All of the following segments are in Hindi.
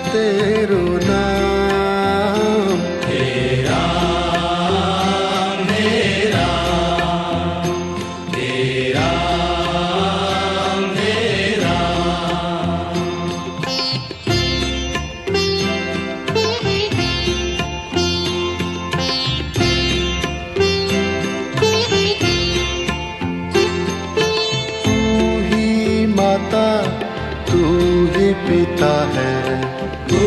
तेरो नाम। हे राम हे राम हे राम हे राम। तू ही माता तू ही पिता है, तू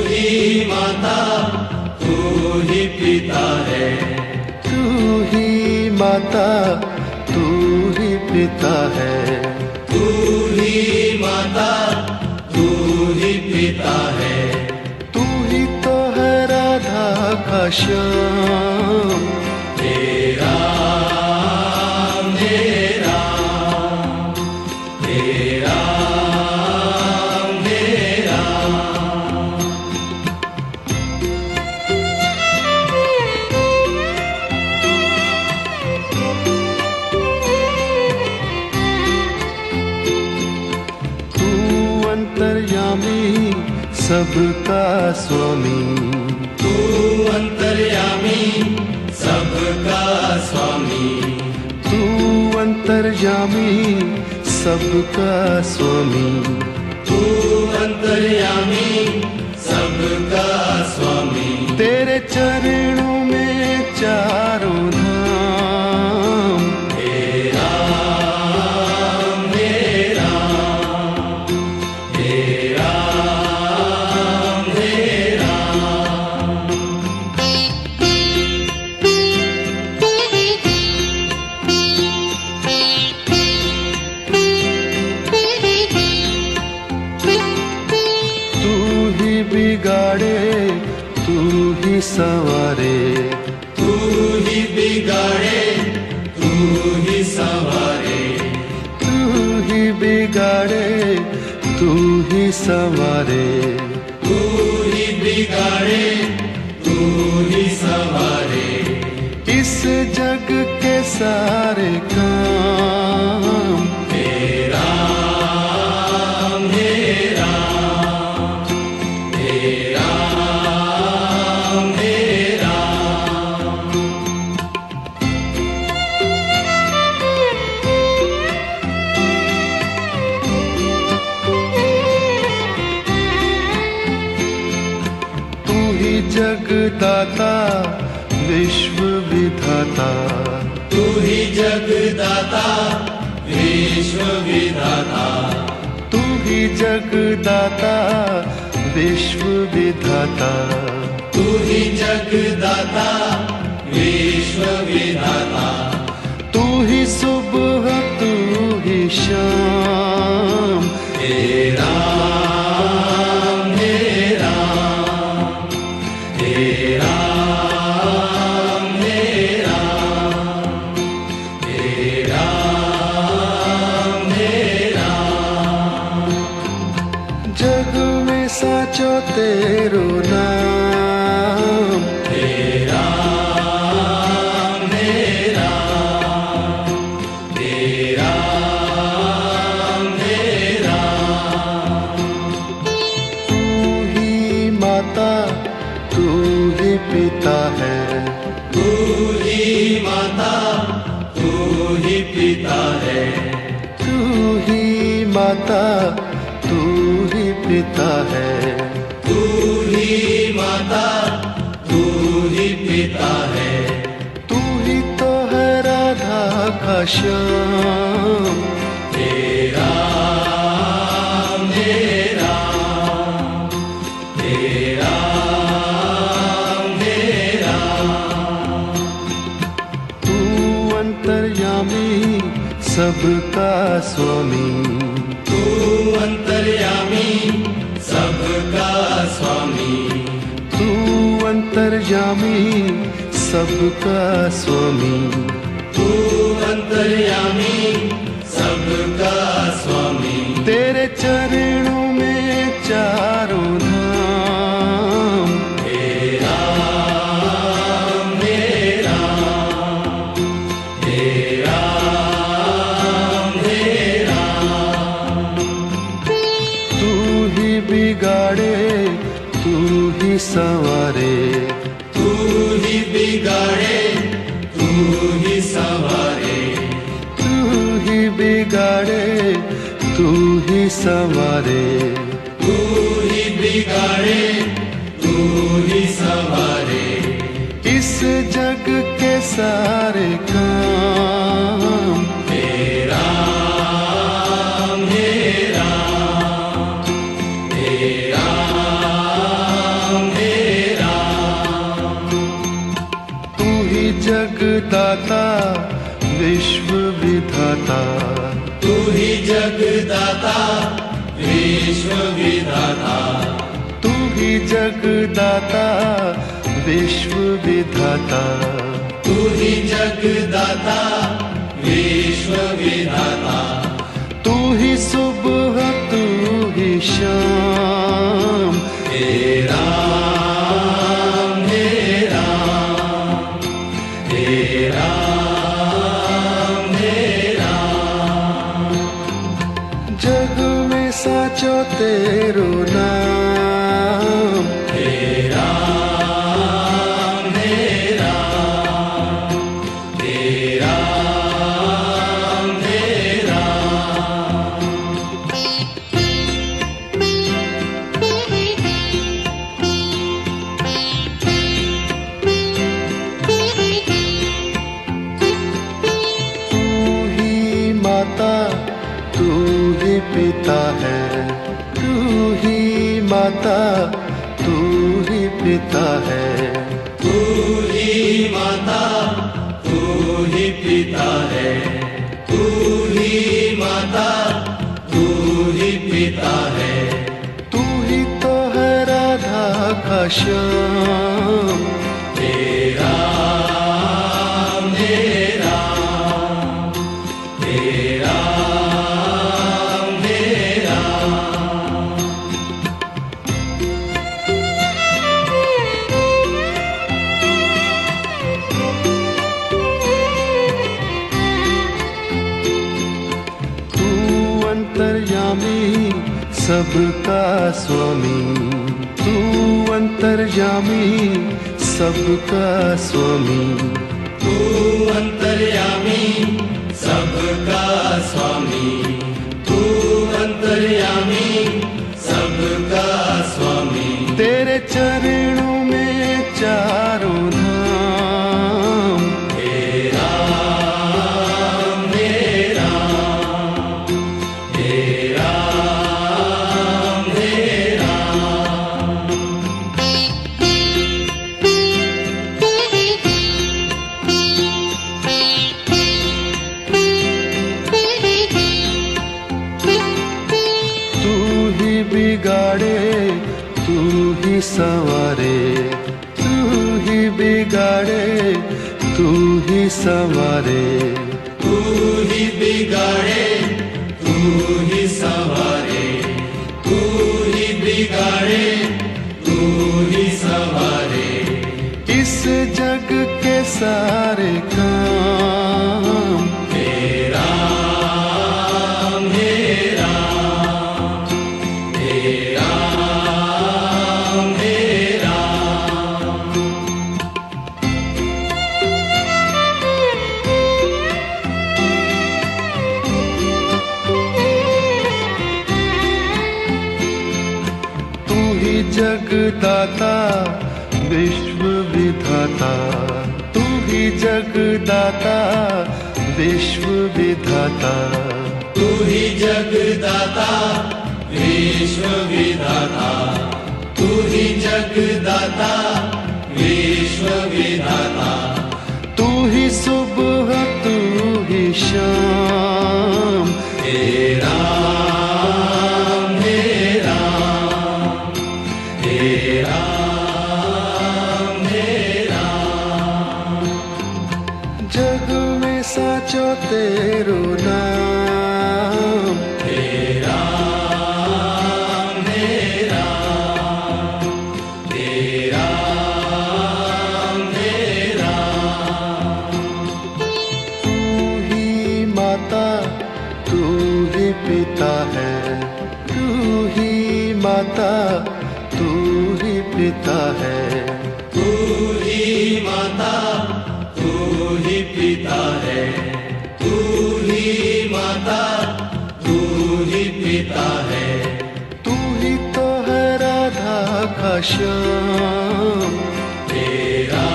ही माता तू ही पिता है, तू ही माता तू ही पिता है। तू ही माता तू ही पिता है। तू ही तो है राधा का श्याम। हे राम हे राम हे राम हे राम। तू अंतर्यामी सबका स्वामी, तू अंतर्यामी सबका स्वामी, तू अंतर्यामी सबका स्वामी। तू अंतर्यामी सबका स्वामी। तेरे चरणों में चारों धाम। हे राम हे राम हे राम हे राम। तू ही बिगाड़े तू ही संवारे, तू ही बिगाड़े तू ही संवारे, तू ही बिगाड़े तू ही संवारे। तू ही बिगाड़े तू ही संवारे। इस जग के सारे काम। हे राम हे राम हे राम हे राम। तू ही जगदाता विश्व विधाता, तू ही जगदाता विश्व विधाता, तू ही जगदाता विश्व विधाता। तू ही जगदाता विश्व विधाता। तू ही सुबह तू ही शाम। हे राम हे राम हे राम हे राम हे राम हे राम। जग में साचो तेरो नाम। हे राम हे राम हे राम हे राम। तू ही माता तू ही पिता है, तू ही माता तू ही पिता है, तू ही माता तू ही पिता है। तू ही माता तू ही पिता है। तू ही तो है राधा का श्याम। हे राम हे राम हे राम हे राम। तू अंतर्यामी सबका स्वामी, तू अंतर्यामी सबका स्वामी, तू अंतर्यामी सबका स्वामी। तू अंतर्यामी सबका स्वामी। तेरे चरणों में चारों धाम। हे राम हे राम हे राम हे राम। तू ही बिगाड़े संवारे, तू ही बिगाड़े तू ही संवारे, तू ही बिगाड़े तू ही संवारे, तू ही बिगाड़े तू ही संवारे, इस जग के सारे काम हे राम हे राम हे राम हे राम। तू ही जगदाता विश्व विधाता, तू ही जगदाता विश्व विधाता, तू ही जगदाता विश्व विधाता, तू ही जगदाता विश्व विधाता, तू ही सुबह तू ही शाम, हे राम हे राम हे राम हे राम। जग में साचो तेरो नाम, हे राम हे राम हे राम हे राम। तू ही माता तू ही पिता है, तू ही माता तू ही पिता है, तू ही माता तू ही पिता है, तू ही माता तू ही पिता है, तू ही तो है राधा का श्याम, हे राम हे राम हे राम हे राम। तू अंतर्यामी सबका स्वामी, तू अंतर्यामी सबका स्वामी, तू अंतर्यामी सबका स्वामी, तू अंतर्यामी सबका स्वामी, तेरे चरणों में चारों धाम, हे राम हे राम हे राम हे राम। तू ही बिगाड़े तू ही संवारे, तू ही बिगाड़े तू ही संवारे, तू ही बिगाड़े तू ही संवारे, तू ही बिगाड़े तू ही संवारे, इस जग के सारे काम हे राम हे राम हे राम हे राम। तू ही जगदाता विश्व विधाता, तू ही जगदाता विश्व विधाता, तू ही जगदाता विश्व विधाता, तू ही जगदाता विश्व विधाता, तू ही सुबह तू ही शाम, हे राम हे राम हे राम हे राम। जग में साचो तेरो नाम, हे राम हे राम हे राम हे राम। तू ही माता तू ही पिता है, तू ही माता तू ही पिता पिता है, तू ही माता, तू ही पिता है, तू ही माता, तू ही पिता है, तू ही तो है राधा का श्याम। तेरा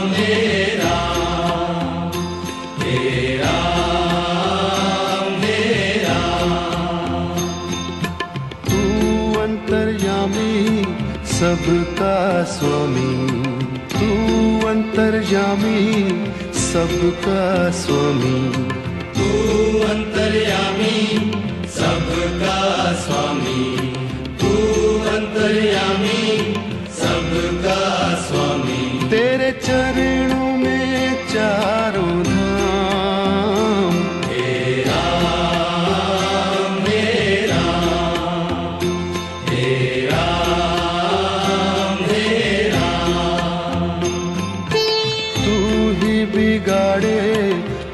मेरा, तेरा मेरा, तू अंतर्यामी सबका स्वामी, तू अंतर्यामी सबका स्वामी, तू अंतर्यामी सबका स्वामी, तू अंतर्यामी सबका स्वामी, तेरे चरणों में चारों धाम। तेरा मेरा, तेरा मेरा, तू ही बिगाड़े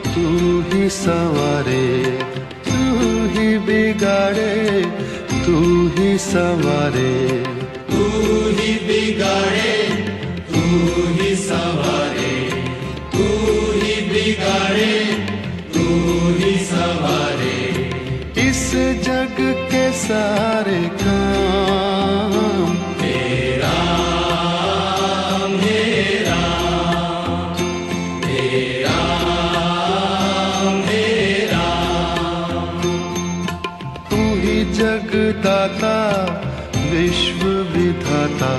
तू ही संवारे, तू ही बिगाड़े तू ही संवारे, तू ही बिगाड़े, तू ही संवारे, तू ही बिगाड़े, तू ही संवारे, इस जग के सारे काम। तेरा मेरा, तेरा मेरा, तू ही जगदाता विश्व विधाता,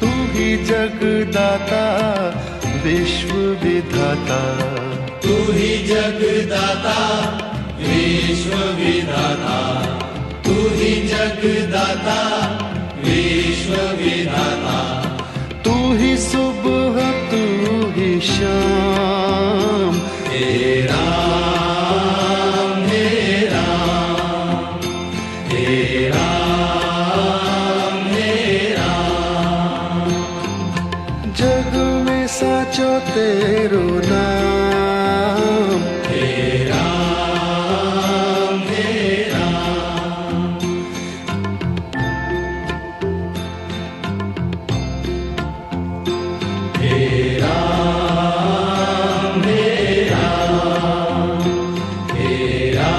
तू ही जगदाता विश्व विधाता, तू ही जगदाता विश्व विधाता, तू ही जगदाता विश्व विधाता, तू ही सुबह तू ही शाम। तेरा मेरा, तेरा मेरा, जग में साचो तेरो नाम। तेरा मेरा, तेरा मेरा, तेरा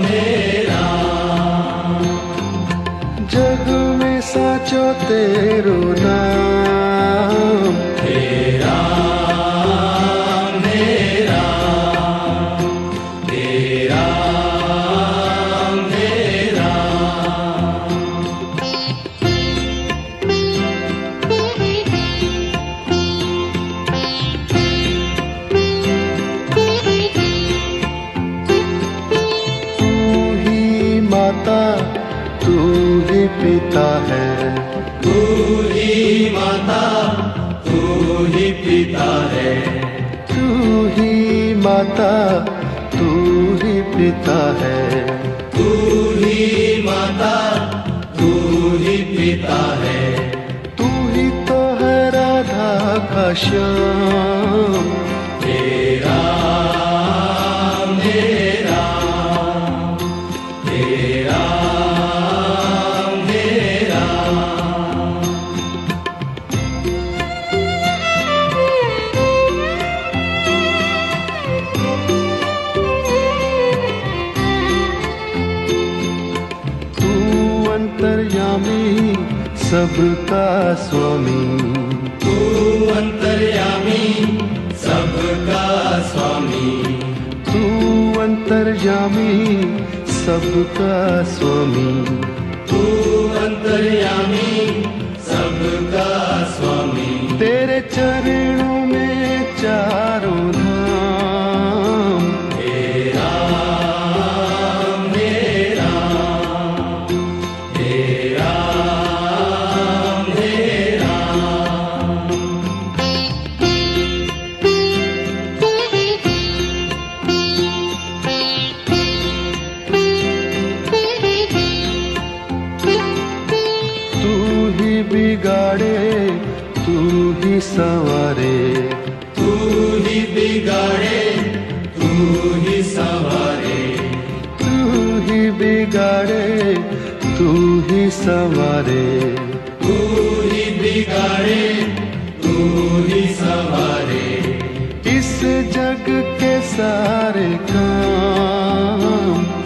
मेरा, जग में साचो तेरो नाम। तेरा मेरा, तेरा मेरा, तू ही माता तू ही पिता है, तू ही माता, तू ही पिता है, तू ही माता तू ही पिता है, तू ही माता, तू ही पिता है, तू ही तो है राधा का श्याम। तेरा मेरा, तेरा मेरा, तू अंतर्यामी सबका स्वामी, तू अंतर्यामी सबका स्वामी, तू अंतर्यामी सबका स्वामी, तू अंतर्यामी सबका स्वामी, तेरे चरणों में चारों धाम। तेरा मेरा, तेरा मेरा, तू ही बिगाड़े तू ही संवारे, तू ही बिगाड़े, तू ही संवारे, तू ही बिगाड़े तू ही संवारे, तू ही बिगाड़े, तू ही संवारे, इस जग के सारे काम।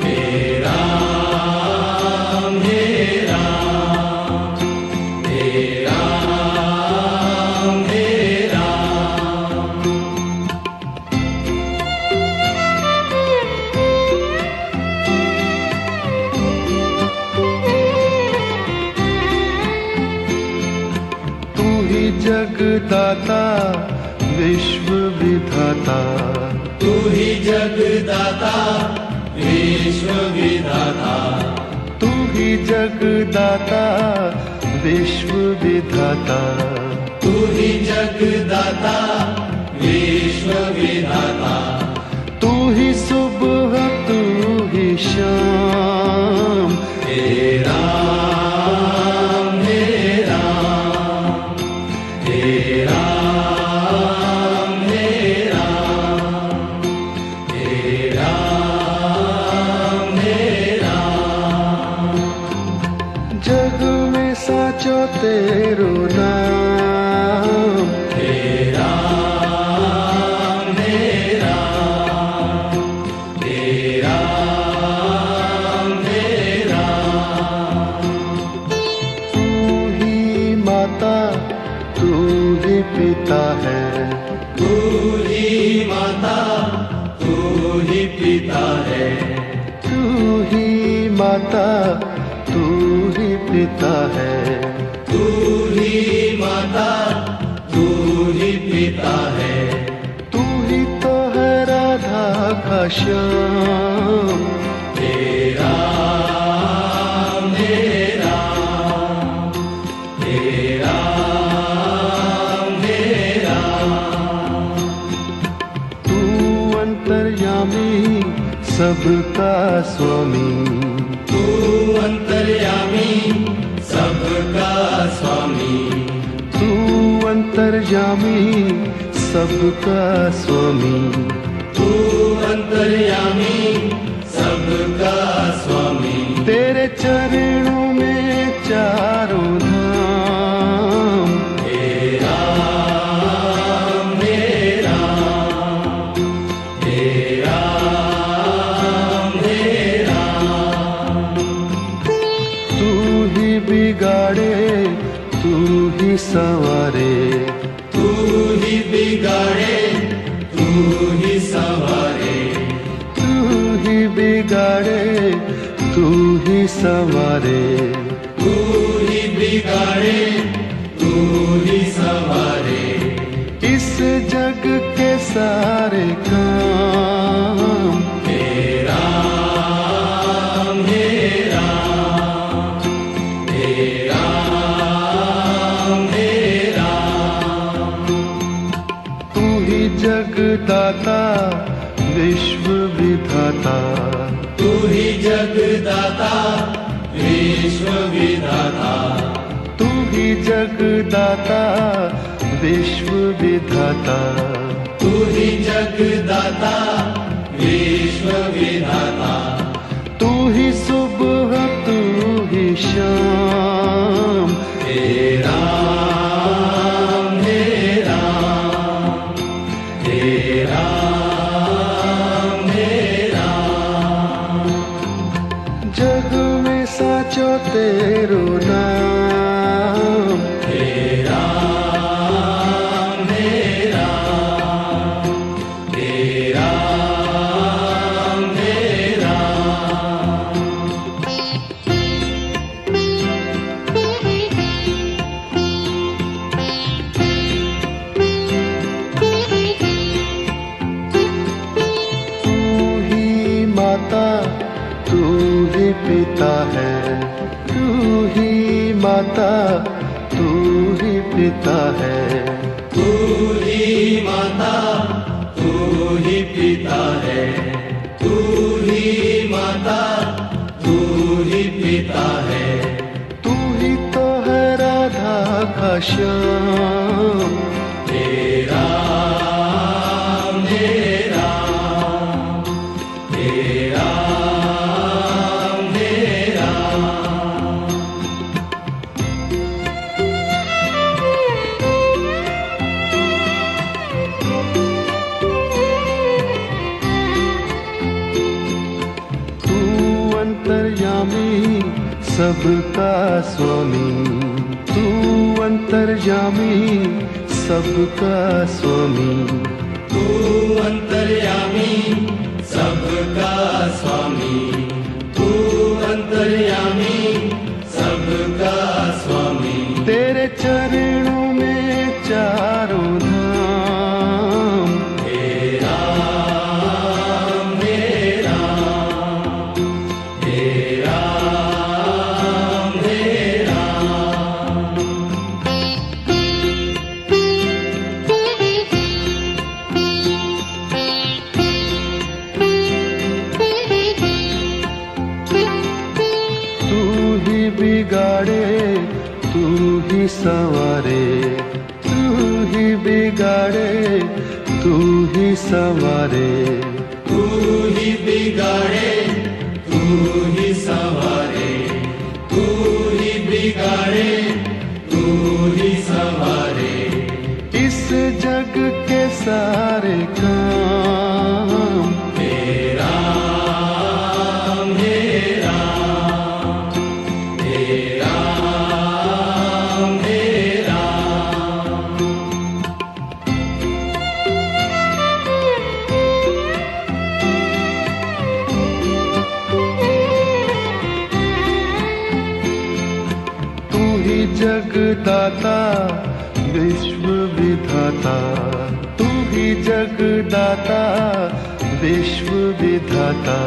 हे राम, हे राम, हे राम, हे राम। तू ही जगदाता विश्व विधाता, तू ही जगदाता विश्व विधाता, तू ही जगदाता विश्व विधाता, तू ही जगदाता विश्व विधाता, तू ही सुबह तू ही शाम। हे राम, हे राम, हे राम, हे राम, हे राम, हे राम। जग में साचो तेरो नाम। हे राम, हे राम, हे राम, हे राम। तू ही माता तू ही पिता है, तू ही माता, तू ही पिता है, तू ही माता तू ही पिता है, तू ही माता, तू ही पिता है, तू ही तो है राधा का श्याम। हे राम, हे राम, हे राम, हे राम। तू अंतर्यामी सबका स्वामी, तू अंतर्यामी सबका स्वामी, तू अंतर्यामी सबका स्वामी, तू अंतर्यामी सबका स्वामी। तेरे चरणों में चारों धाम। हे राम, हे राम, हे राम, हे राम। तू ही बिगाड़े तू ही संवारे, तू ही बिगाड़े, तू ही संवारे, तू ही बिगाड़े तू ही संवारे, तू ही बिगाड़े, तू ही संवारे, इस जग के सारे काम। हे राम, हे राम, हे राम, हे राम। तू ही जगदाता विश्व विधाता, तू ही जगदाता विश्व विधाता, तू ही जगदाता विश्व विधाता, तू ही जगदाता विश्व विधाता, तू ही सुबह तू ही शाम। हे राम, हे राम, हे राम, हे राम। जग में साचो तेरो नाम। हे राम, हे राम, हे राम, हे राम। तू ही माता तू ही पिता है, तू ही माता तू ही पिता है, तू ही माता, तू ही पिता है, तू ही माता, तू ही पिता है, तू ही तो है राधा का श्याम। हे राम, हे राम, हे राम, हे राम। अंतर्यामी सबका स्वामी, तू अंतर्यामी सबका स्वामी, तू अंतर्यामी सबका स्वामी, तू अंतर्यामी सबका स्वामी। तेरे चरणों में चारों धाम, हे राम हे राम, हे राम हे राम। तू ही बिगाड़े तू ही संवारे, तू ही बिगाड़े तू ही संवारे, तू ही बिगाड़े तू ही संवारे, तू ही बिगाड़े तू ही संवारे। इस जग के सारे काम, हे राम हे राम, हे राम हे राम। तू ही जगदाता विश्व विधाता, तू ही जगदाता विश्व विधाता,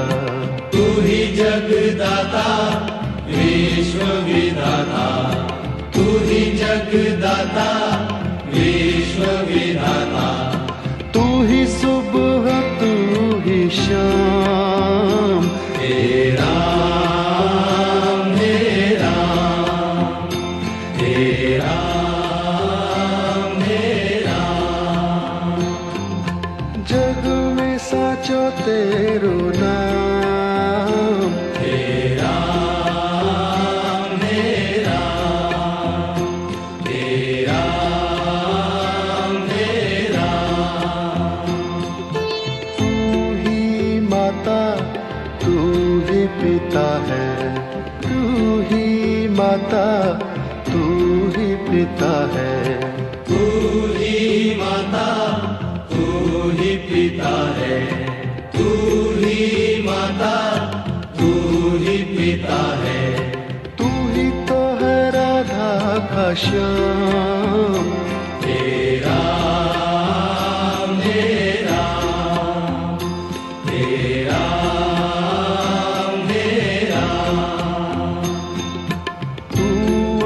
तू ही जगदाता विश्व विधाता, तू ही जगदाता विश्व विधाता। तू ही सुबह तू ही शाम, हे राम हे राम, हे राम हे राम। जग में साचो तेरो नाम, हे राम हे राम, हे राम हे राम। तू ही माता तू ही पिता है, तू ही माता तू ही पिता है, तू ही माता तू ही पिता है, तू ही माता तू ही पिता है। तू ही तो है राधा का श्याम, हे राम हे राम, हे राम हे राम। तू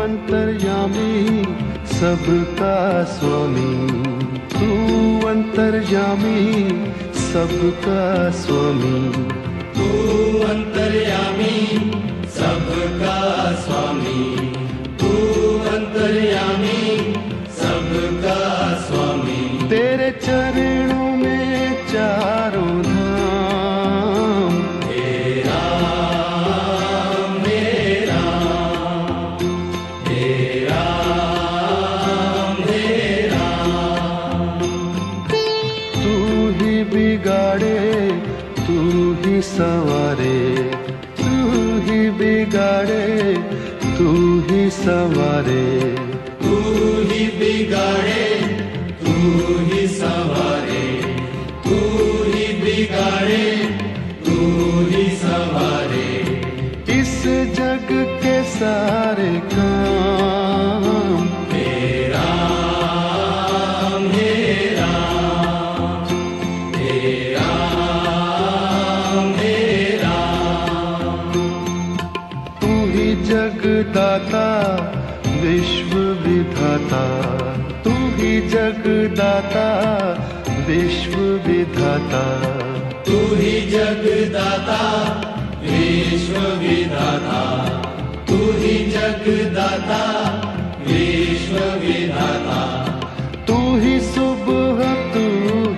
अंतर्यामी सबका स्वामी, तू अंतर्यामी सबका स्वामी, तू अंतर्यामी सबका स्वामी, तू अंतर्यामी सबका स्वामी। तेरे चरणों में चारों धाम, हे राम हे राम, हे राम हे राम। तू ही बिगाड़े तू ही संवारे, तू ही बिगाड़े तू ही संवारे, तू ही बिगाड़े तू ही संवारे, तू ही बिगाड़े तू ही संवारे। इस जग के सारे काम, हे राम हे राम, हे राम हे राम। तू ही जगदाता विश्व विधाता, तू ही जगदाता विश्व विधाता, तू ही जगदाता विश्व विधाता, तू ही जगदाता विश्व विधाता। तू ही सुबह तू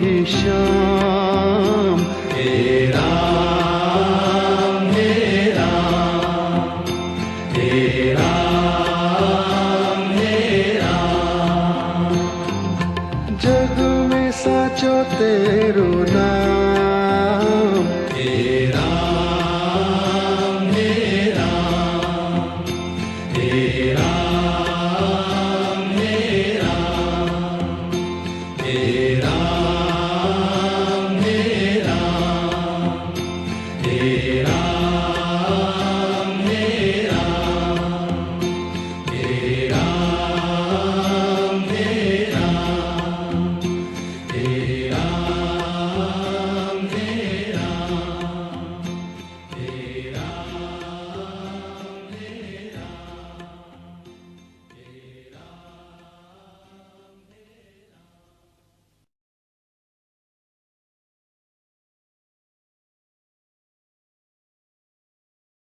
ही शाम, हे राम हे राम, हे राम हे राम। जग में साचो तेरो नाम, हे राम हे राम